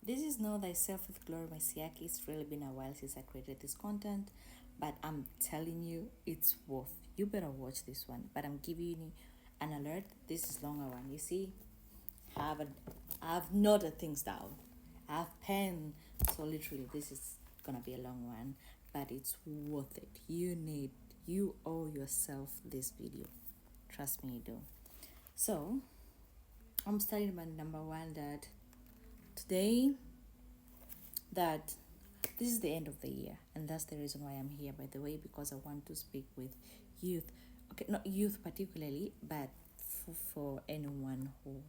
This is No Thyself with Glory Mesiaki. It's really been a while since I created this content, but I'm telling you, it's worth. You better watch this one. But I'm giving you an alert. This is longer one. You see, I haven't, I've noted things down. I've penned. So literally, this is gonna be a long one, but it's worth it. You owe yourself this video. Trust me, you do. So I'm starting by number one that today that this is the end of the year, and that's the reason why I'm here, by the way, because I want to speak with youth. Okay, not youth particularly, but for anyone who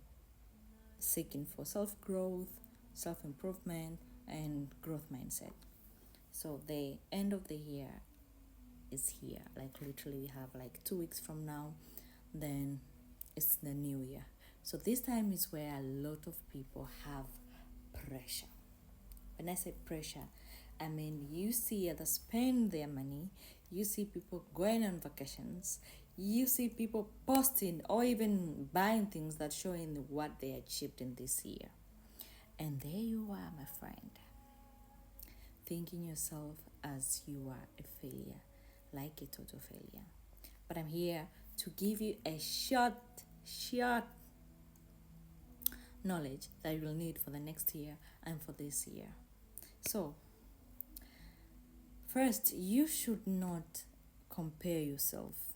seeking for self-growth, self-improvement, and growth mindset. So the end of the year is here. Like literally we have like 2 weeks from now, then it's the new year. So this time is where a lot of people have pressure. When I say pressure, I mean you see others spend their money, you see people going on vacations, you see people posting or even buying things that showing what they achieved in this year. And there you are, my friend, thinking yourself as you are a failure, like a total failure. But I'm here to give you a short knowledge that you will need for the next year and for this year. So, first, you should not compare yourself.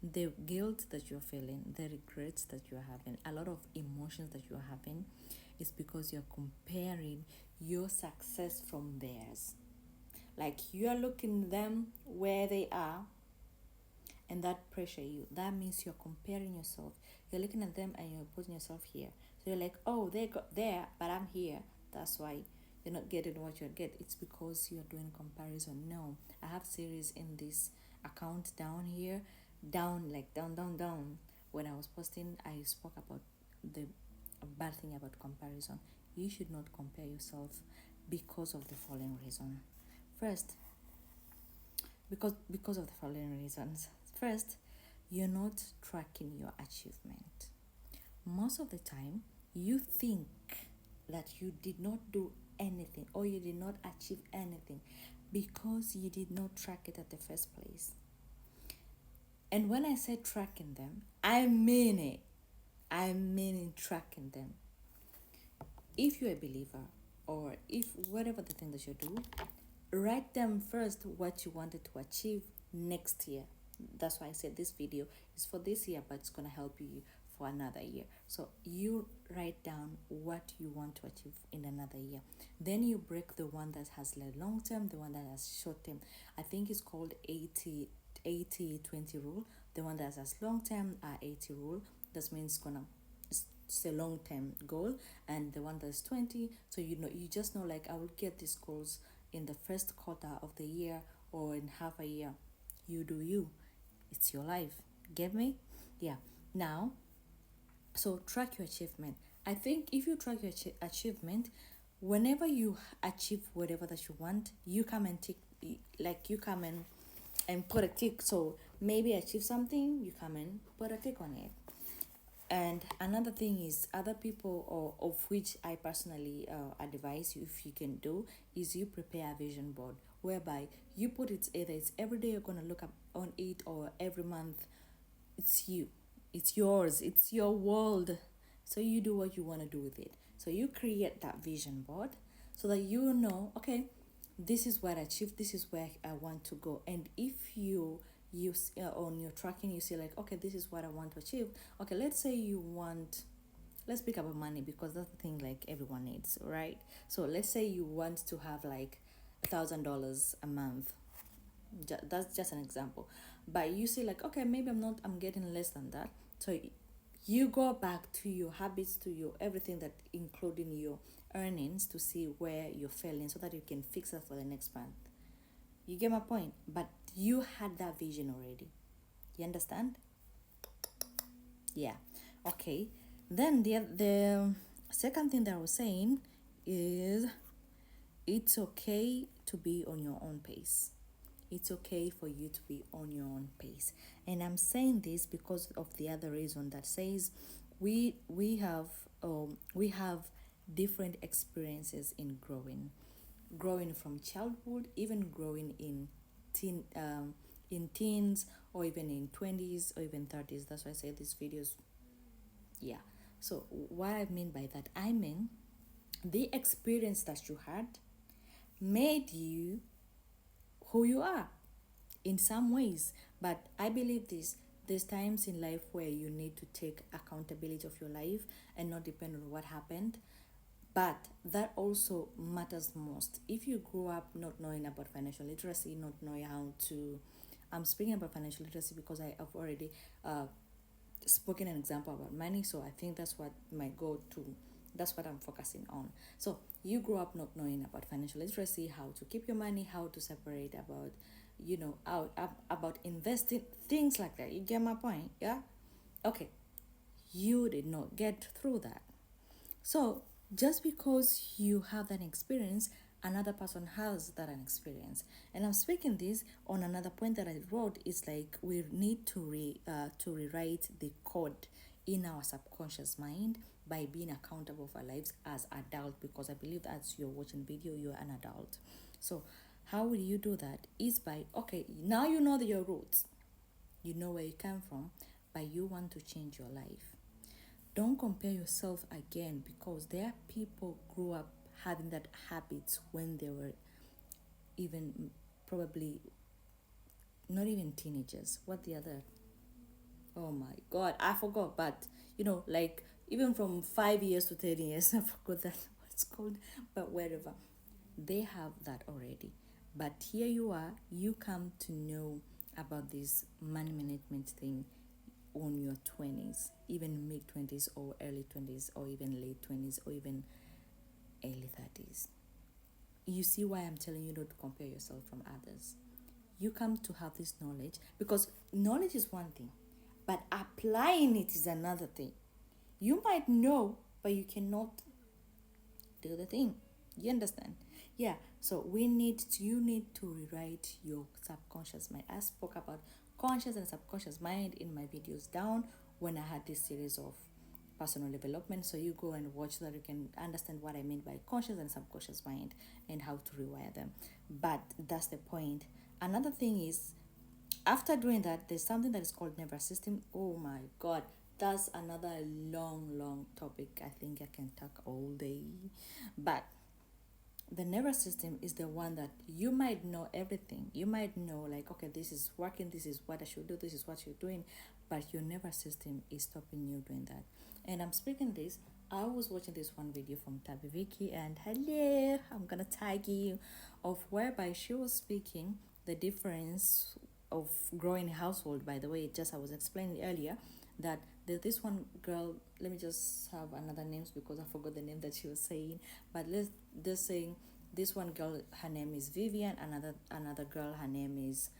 The guilt that you're feeling, the regrets that you're having, a lot of emotions that you're having is because you're comparing your success from theirs. Like you're looking them where they are, and that pressure you. That means you're comparing yourself. You're looking at them and you're putting yourself here. So you're like, oh, they got there, but I'm here. That's why you're not getting what you get. It's because you're doing comparison. No, I have series in this account down here, down like down. When I was posting, I spoke about the bad thing about comparison. You should not compare yourself because of the following reason. First, because of the following reasons. First, you're not tracking your achievement. Most of the time, you think that you did not do anything or you did not achieve anything because you did not track it at the first place. And when I say tracking them, I mean it. I mean in tracking them. If you're a believer or if whatever the thing that you do, write down first what you wanted to achieve next year. That's why I said this video is for this year, but it's going to help you for another year. So you write down what you want to achieve in another year. Then you break the one that has long term, the one that has short term. I think it's called 80-20 rule. The one that has long term 80 rule. That means it's a long term goal, and the one that's 20, so you just know, like, I will get these goals in the first quarter of the year or in half a year. You do you. It's your life. Get me? Yeah. Now, so track your achievement. I think if you track your achievement, whenever you achieve whatever that you want, you come and tick, like you come and put a tick. So maybe achieve something, you come and put a tick on it. And another thing is, other people, or of which I personally advise you, if you can do, is you prepare a vision board whereby you put it, either it's every day you're going to look up on it or every month. It's you, it's yours, it's your world. So you do what you want to do with it. So you create that vision board so that you know, okay, this is what I achieved, this is where I want to go. And if you use on your tracking, you see like, okay, this is what I want to achieve. Okay, let's say you want, let's speak about money because that's the thing like everyone needs, right? So let's say you want to have like $1,000 a month. That's just an example, but you see like, okay, maybe I'm getting less than that. So you go back to your habits, to your everything, that including your earnings, to see where you're failing so that you can fix that for the next month. You get my point? But you had that vision already. You understand? Yeah. Okay. Then the second thing that I was saying is, it's okay to be on your own pace. It's okay for you to be on your own pace. And I'm saying this because of the other reason that says we have different experiences in growing from childhood, even growing in teens, or even in 20s, or even 30s. That's why I say these videos. Yeah. So what I mean by that, I mean the experience that you had made you who you are in some ways. But I believe there's times in life where you need to take accountability of your life and not depend on what happened. But that also matters most. If you grew up not knowing about financial literacy, not knowing how to, I'm speaking about financial literacy because I have already spoken an example about money, so I think that's what my go to, that's what I'm focusing on. So you grew up not knowing about financial literacy, how to keep your money, how to separate about, about investing, things like that. You get my point? Yeah. Okay. You did not get through that. So just because you have that experience, another person has that an experience. And I'm speaking this on another point that I wrote. Is like we need to rewrite the code in our subconscious mind by being accountable for our lives as adult, because I believe as you're watching video you're an adult. So how will you do that? Is by, okay, now you know your roots, you know where you come from, but you want to change your life. Don't compare yourself again, because there are people grew up having that habits when they were even probably not even teenagers. What the other, oh my god, I forgot. But like even from 5 years to 10 years, I forgot that what it's called, but wherever, they have that already. But here you are, you come to know about this money management thing on your 20s, even mid 20s or early 20s or even late 20s or even early 30s. You see why I'm telling you not to compare yourself from others. You come to have this knowledge, because knowledge is one thing, but applying it is another thing. You might know, but you cannot do the thing. You understand? Yeah. So you need to rewrite your subconscious mind. I spoke about conscious and subconscious mind in my videos down when I had this series of personal development. So you go and watch so that you can understand what I mean by conscious and subconscious mind and how to rewire them. But that's the point. Another thing is, after doing that, there's something that is called nervous system. Oh my god, that's another long topic. I think I can talk all day. But the nervous system is the one that you might know everything. You might know, like, okay, this is working, this is what I should do, this is what you're doing, but your nervous system is stopping you doing that. And I'm speaking this, I was watching this one video from Tabi Vicky, and hello, I'm gonna tag you, of whereby she was speaking the difference of growing household. By the way, just I was explaining earlier that there's this one girl, let me just have another names because I forgot the name that she was saying, but let's just saying this one girl, her name is Vivian, another girl, her name is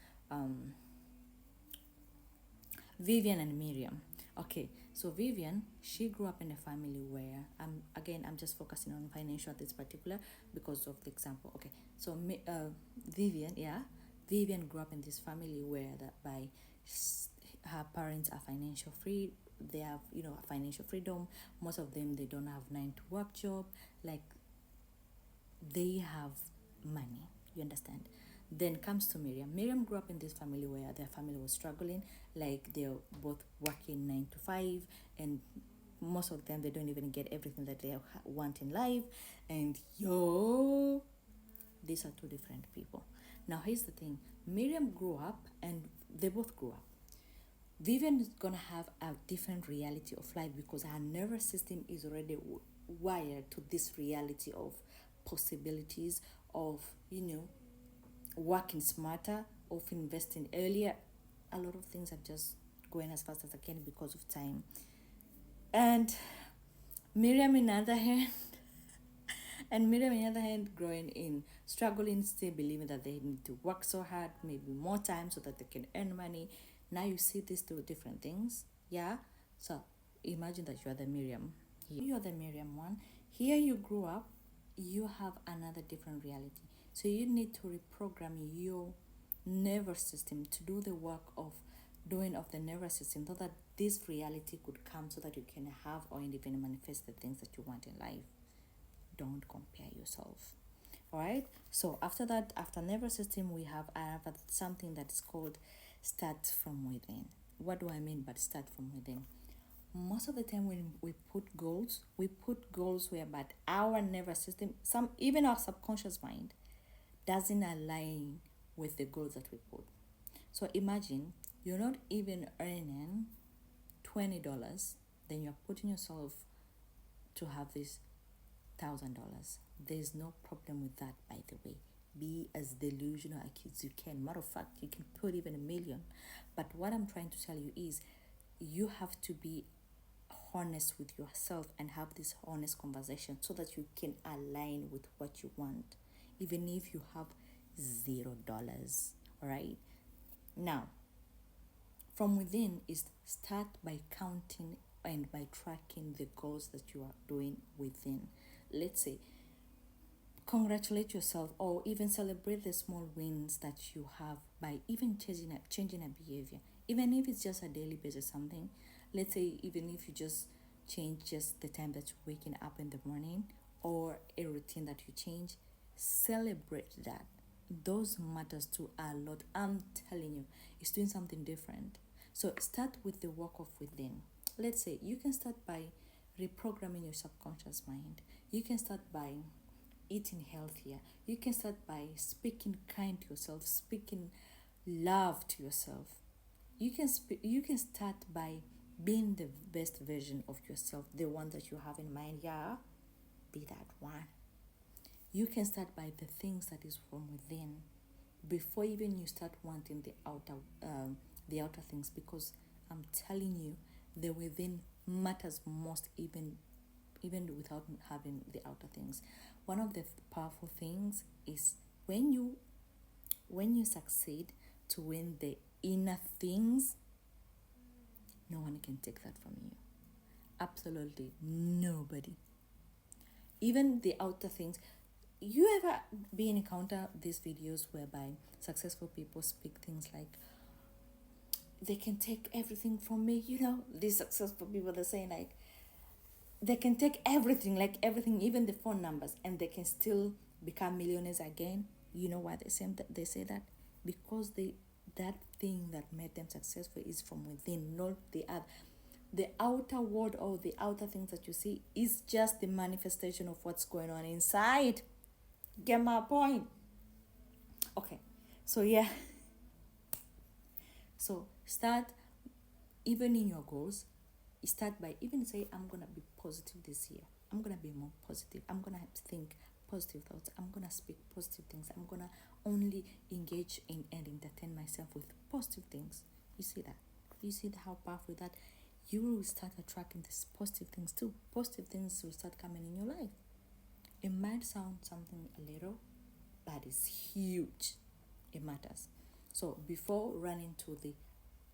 Vivian and Miriam. Okay, so Vivian, she grew up in a family where I'm just focusing on financial at this particular because of the example. Okay, so Vivian, yeah, Vivian grew up in this family where that by her parents are financial free. They have financial freedom. Most of them, they don't have 9 to work job. Like, they have money. You understand? Then comes to Miriam. Miriam grew up in this family where their family was struggling. Like, they're both working 9 to 5, and most of them, they don't even get everything that they want in life. And these are two different people. Now here's the thing. Miriam grew up, and they both grew up. Vivian is gonna have a different reality of life because her nervous system is already wired to this reality of possibilities, of working smarter, of investing earlier. A lot of things are just going as fast as I can because of time. And Miriam, in other hand, growing in struggling, still believing that they need to work so hard, maybe more time so that they can earn money. Now you see these two different things. Yeah. So imagine that you are the Miriam. You are the Miriam one. Here you grew up, you have another different reality. So you need to reprogram your nervous system to do the work of doing of the nervous system so that this reality could come, so that you can have or even manifest the things that you want in life. Don't compare yourself. All right. So after that, after nervous system, I have something that is called start from within. What do I mean by start from within? Most of the time when we put goals whereby our nervous system, some even our subconscious mind, doesn't align with the goals that we put. So imagine you're not even earning $20, then you're putting yourself to have this $1,000. There's no problem with that, by the way. Be as delusional as you can. Matter of fact, you can put even 1,000,000. But what I'm trying to tell you is you have to be honest with yourself and have this honest conversation so that you can align with what you want, even if you have $0. All right. Now, from within is start by counting and by tracking the goals that you are doing within. Let's say congratulate yourself or even celebrate the small wins that you have by even changing a behavior, even if it's just a daily basis something. Let's say even if you just change just the time that you're waking up in the morning or a routine that you change, celebrate that. Those matters to a lot. I'm telling you, it's doing something different. So start with the work of within. Let's say you can start by reprogramming your subconscious mind. You can start by eating healthier. You can start by speaking kind to yourself, speaking love to yourself. You can start by being the best version of yourself, the one that you have in mind. Yeah, be that one. You can start by the things that is from within before even you start wanting the outer things, because I'm telling you, the within matters most, even without having the outer things. One of the powerful things is when you succeed to win the inner things, no one can take that from you. Absolutely nobody. Even the outer things. You ever encounter these videos whereby successful people speak things like, they can take everything from me? These successful people, they're saying like, they can take everything, like everything, even the phone numbers, and they can still become millionaires again. You know why they say that? Because that thing that made them successful is from within, not the outer world or the outer things that you see is just the manifestation of what's going on inside. Get my point? Okay, so yeah. So start even in your goals. Start by even say, I'm gonna be positive this year. I'm gonna be more positive. I'm gonna think positive thoughts. I'm gonna speak positive things. I'm gonna only engage in and entertain myself with positive things. You see that? You see how powerful that? You will start attracting these positive things too. Positive things will start coming in your life. It might sound something a little, but it's huge. It matters. So before running to the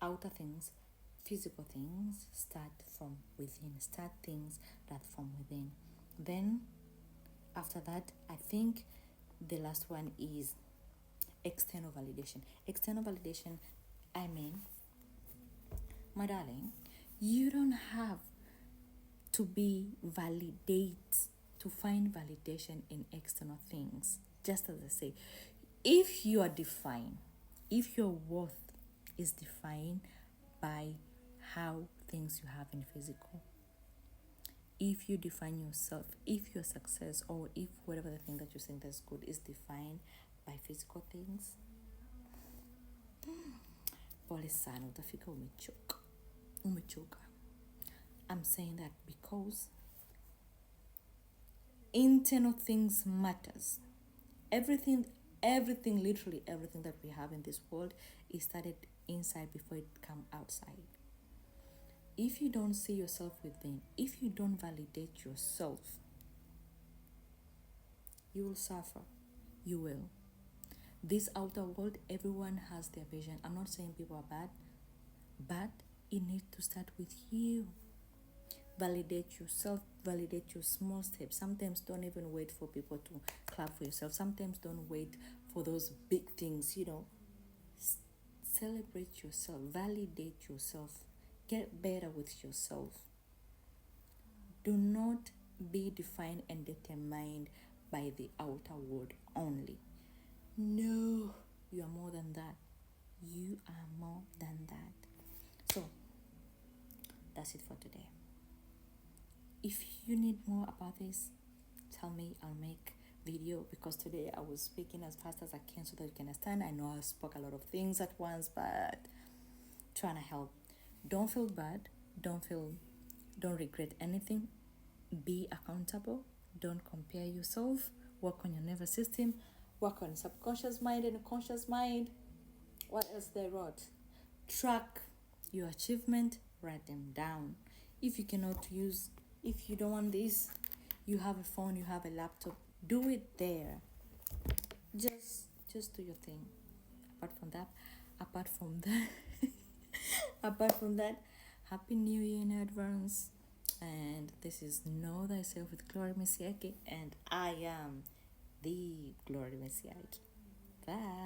outer things, physical things, start from within. Start things that from within. Then after that, I think the last one is external validation. External validation, I mean, my darling, you don't have to to find validation in external things. Just as I say, if you are defined, if your worth is defined by how things you have in physical, if you define yourself, if your success or if whatever the thing that you think that's good is defined by physical things, pole sana, utafika umechoka. I'm saying that because internal things matters. Everything, literally everything that we have in this world is started inside before it come outside. If you don't see yourself within, if you don't validate yourself, you will suffer. You will. This outer world, everyone has their vision. I'm not saying people are bad, but it needs to start with you. Validate yourself, validate your small steps. Sometimes don't even wait for people to clap for yourself. Sometimes don't wait for those big things, Celebrate yourself, validate yourself, get better with yourself. Do not be defined and determined by the outer world only. No, you are more than that. You are more than that. So that's it for today. If you need more about this, tell me. I'll make video, because today I was speaking as fast as I can so that you can understand. I know I spoke a lot of things at once, but trying to help. Don't feel bad. Don't regret anything. Be accountable. Don't compare yourself. Work on your nervous system. Work on subconscious mind and conscious mind. What else they wrote? Track your achievement. Write them down. If you don't want this, you have a phone, you have a laptop, do it there. Just do your thing. Apart from that, apart from that, Happy New Year in advance. And this is Know Thyself with Glory Mesiaki, and I am the Glory Mesiaki. Bye.